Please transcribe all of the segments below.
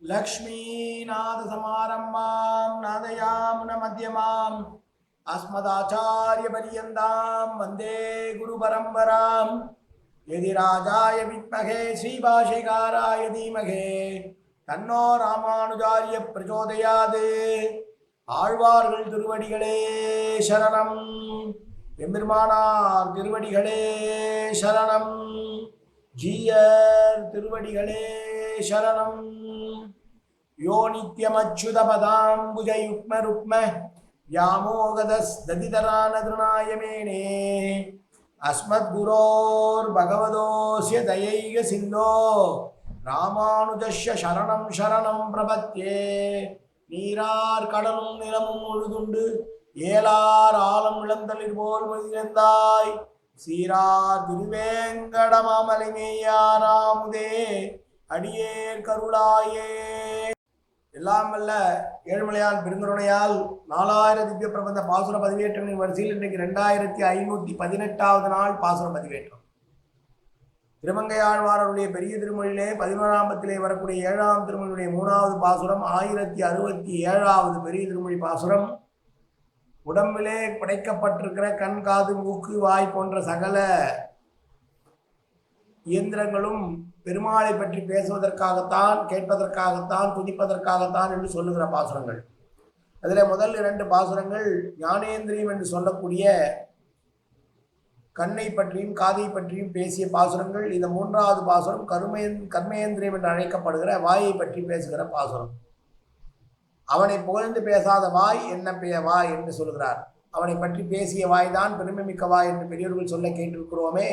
लक्ष्मीनाथसमारम्भां नादयामुनमध्यमाम् अस्मदाचार्यपर्यन्तां वन्दे गुरुपरम्परां यदिराजाय विद्महे श्रीभाष्यकाराय धीमहि तन्नो रामानुजार्य प्रचोदयात् ஆழ்வார்கள் திருவடிகளே சரணம் எம்பெருமானார் திருவடிகளே சரணம் ஜீயர் திருவடிகளே சரணம் யோ நித்யமச்சுதபதாம்புஜயுக்ம ருக்ம व्यामोगदस्दधितरानदृणायमेने अस्मद्गुरोर् भगवतोऽस्य दयैक सिन्धो रामानुजस्य शरणं शरणं प्रपद्ये நீரார் கடலும் நிலமும் முழுதுண்டு ஏலார் ஆலம் இளந்தளிர் போல் மகிழ்ந்தாய் சீரார் திருவேங்கடமாமலைமேயாராமுதே அடியேர் கருளாயே. எல்லாம் வல்ல ஏழுமலையால் பெருங்கருணையால் 4000 திவ்ய பிரபந்த பாசுர பதிவேற்றங்களின் வரிசையில் இன்றைக்கு 2518வது நாள் பாசுர பதிவேற்றம். திருமங்கையாழ்வாருடைய பெரிய திருமொழியிலே 11ஆம் பத்திலே வரக்கூடிய 7ஆம் திருமொழியுடைய 3வது பாசுரம் 1067வது பெரிய திருமொழி பாசுரம். உடம்பிலே படைக்கப்பட்டிருக்கிற கண் காது மூக்கு வாய் போன்ற சகல இயந்திரங்களும் பெருமாளை பற்றி பேசுவதற்காகத்தான், கேட்பதற்காகத்தான், துதிப்பதற்காகத்தான் என்று சொல்லுகிற பாசுரங்கள். அதில் முதல் 2 பாசுரங்கள் ஞானேந்திரியம் என்று சொல்லக்கூடிய கண்ணை பற்றியும் காதை பற்றியும் பேசிய பாசுரங்கள். இந்த 3வது பாசுரம் கர்மேந்திரியம் என்று அழைக்கப்படுகிற வாயை பற்றி பேசுகிற பாசுரம். அவனை புகழ்ந்து பேசாத வாய் என்ன வாய் என்று சொல்கிறார். அவனை பற்றி பேசிய வாய் தான் பெருமை மிக்க வாய் என்று பெரியவர்கள் சொல்ல கேட்டிருக்கிறோமே.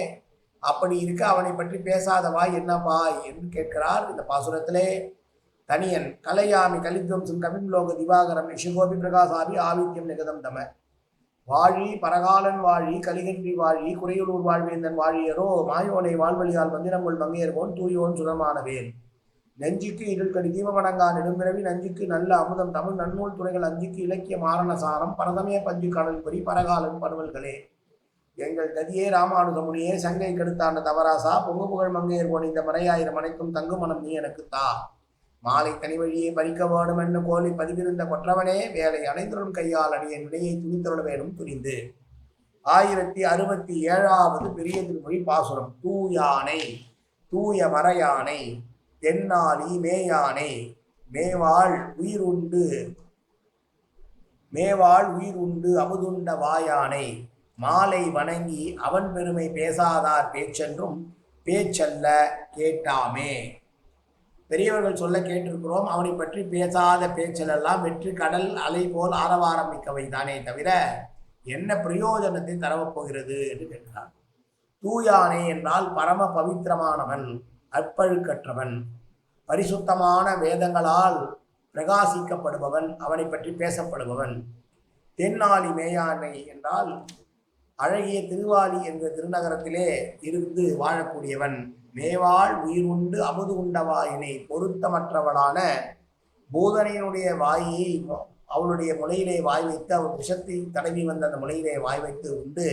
அப்படி இருக்க அவனை பற்றி பேசாத வாய் என்ன வாய் என்று கேட்கிறார் இந்த பாசுரத்திலே. தனியன் கலையாமி கலித்வம்சம் கவிம்லோக திவாகரம் யசுகோபி பிரகாசாபி ஆவித்யம் நிகதம் தம வாழி பரகாலன் வாழி கலிகன்றி வாழி குறையுளூர் வாழ்வேந்தன் வாழியரோ மாயோனை வாழ்வழியால் மந்திரங்கள் பங்கையர்வோன் தூயோன் சுரமானவேன் நெஞ்சுக்கு இருள்கடி தீபமடங்கா நெடும்பிறவி நஞ்சுக்கு நல்ல அமுதம் தமிழ் நன்னூல் துறைகள் அஞ்சுக்கு இலக்கிய மாரணசாரம் பரதமே பஞ்சு கடல் பொறி பரகாலன் பருவல்களே எங்கள் கதியே ராமானுஜமுனியே சங்கை கெடுத்தாண்ட தவராசா பொங்கு புகழ் மங்கையர்வோன் இந்த மறையாயிரம் அனைத்தும் தங்கு மனம் நீ எனக்கு தா மாலை தனி வழியை பறிக்க வேணும் என்று கோலி பதிவிருந்த கொற்றவனே வேலை அனைத்தரும் கையால் அடிய விடையை துணித்தருள வேணும் துணிந்து. 1067வது பெரிய திருமொழி பாசுரம். தூயானை தூய மறையானை தென்னாலி மேயானை மேவாள் உயிர் உண்டு அமுதுண்ட வாயானை மாலை வணங்கி அவன் பெருமை பேசாதார் பேச்சென்றும் பேச்சல்ல கேட்டாமே. பெரியவர்கள் சொல்ல கேட்டிருக்கிறோம். அவனை பற்றி பேசாத பேச்சலெல்லாம் வெற்றி கடல் அலை போல் ஆரவாரம் மிக்கவை தானே தவிர என்ன பிரயோஜனத்தை தரவப்போகிறது என்று கேட்கிறார். தூயானை என்றால் பரம பவித்திரமானவன், அற்பழுக்கற்றவன், பரிசுத்தமான வேதங்களால் பிரகாசிக்கப்படுபவன், அவனை பற்றி பேசப்படுபவன். தென்னாலி மேயானை என்றால் அழகிய திருவாலி என்ற திருநகரத்திலே இருந்து வாழக்கூடியவன். மேவாள் உயிர் உண்டு அமுது உண்டவாயினை பொருத்தமற்றவளான பூதனையினுடைய வாயை அவளுடைய முளையிலே வாய் வைத்து அவள் விஷத்தை தடவி வந்த அந்த முளையிலே வாய் வைத்து உண்டு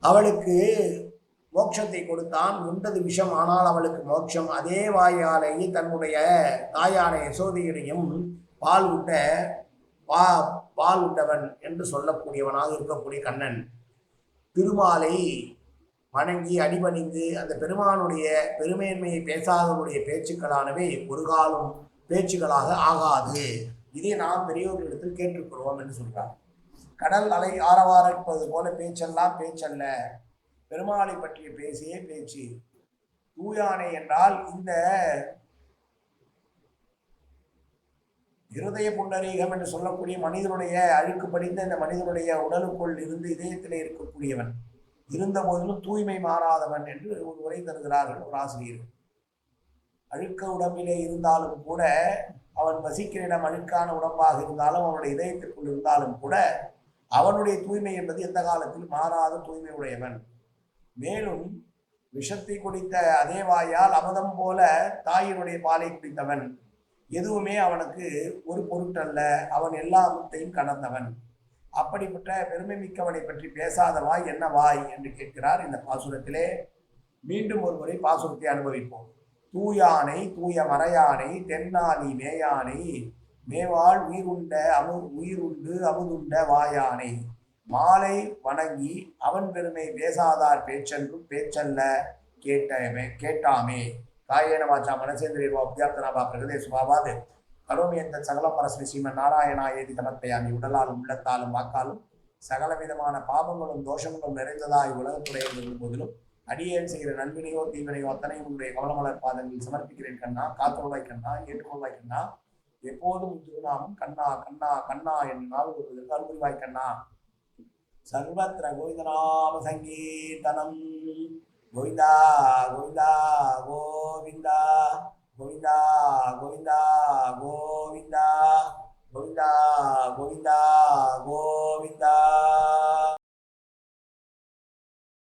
அவளுக்கு மோட்சத்தை கொடுத்தான். உண்டது விஷம், ஆனால் அவளுக்கு மோட்சம். அதே வாயாலேயே தன்னுடைய தாயான யசோதையிடையும் பால் உண்டவன் என்று சொல்லக்கூடியவனாக இருக்கக்கூடிய கண்ணன் திருமாலை வணங்கி அடிபணிந்து அந்த பெருமானுடைய பெருமேன்மையை பேசாதவனுடைய பேச்சுக்களானவை ஒரு காலம் பேச்சுக்களாக ஆகாது. இதை நாம் பெரியவர்களிடத்தில் கேட்டிருக்கிறோம் என்று சொல்றார். கடல் அலை ஆரவாரிப்பது போல பேச்செல்லாம் பேச்சல்ல, பெருமாளை பற்றிய பேசியே பேச்சு. தூயானை என்றால் இந்த இருதய புண்டரீகம் என்று சொல்லக்கூடிய மனிதனுடைய அழுக்கு படிந்த இந்த மனிதனுடைய உடலுக்குள் இருந்து இதயத்திலே இருக்கக்கூடியவன், இருந்த போதிலும் தூய்மை மாறாதவன் என்று ஒரு உரை தருகிறார்கள் ஒரு ஆசிரியர். அழுக்க உடம்பிலே இருந்தாலும் கூட, அவன் வசிக்கிற இடம் அழுக்கான உடம்பாக இருந்தாலும், அவனுடைய இதயத்திற்குள் இருந்தாலும் கூட அவனுடைய தூய்மை என்பது எந்த காலத்தில் மாறாத தூய்மை உடையவன். மேலும் விஷத்தை குடித்த அதே வாயால் அமுதம் போல தாயினுடைய பாலை குடித்தவன். எதுவுமே அவனுக்கு ஒரு பொருட்டல்ல, அவன் எல்லா அமுத்தையும் கடந்தவன். அப்படிப்பட்ட பெருமை மிக்கவனை பற்றி பேசாத வாய் என்ன வாய் என்று கேட்கிறார் இந்த பாசுரத்திலே. மீண்டும் ஒரு முறை பாசுரத்தை அனுபவிப்போம். தூயானை தூய மறையானை தென்னாலி மேயானை மேவாள் உயிருண்டு அமுதுண்ட வாயானை மாலை வணங்கி அவன் பெருமை பேசாதார் பேச்சென்றும் பேச்சல்ல கேட்டாமே காயேன வாச்சா மனசேந்திரியர்வா உத்யாப்தனாபா பிரகதே சுபாவாது கரோமி எந்த சகலம் பரஸ்மி ஸ்ரீமன் நாராயணா ஏதி தமத்தையாமி உடலாலும் உள்ளத்தாலும் வாக்காலும் சகல விதமான பாவங்களும் தோஷங்களும் நிறைந்ததாய் உலகத்துறை இருந்த போதிலும் அடியேன் செய்கிற நன்வினையோ தீவினையோ அத்தனையும் உன்னுடைய கவலமலர் பாதங்களில் சமர்ப்பிக்கிறேன் கண்ணா, காத்தொழுவாய் கண்ணா, ஏற்றுக்கொள்வாய் கண்ணா, எப்போதும் திருநாமம் கண்ணா கண்ணா கண்ணா என் நாளுக்கு அருள்வாய் கண்ணா. சர்வத்திர கோவிந்தநாம சங்கீர்த்தனம் கோவிந்தா கோவிந்தா கோவிந்தா கோவிந்தா கோவிந்தா கோவிந்தா கோவிந்தா கோவிந்தா கோவிந்தா.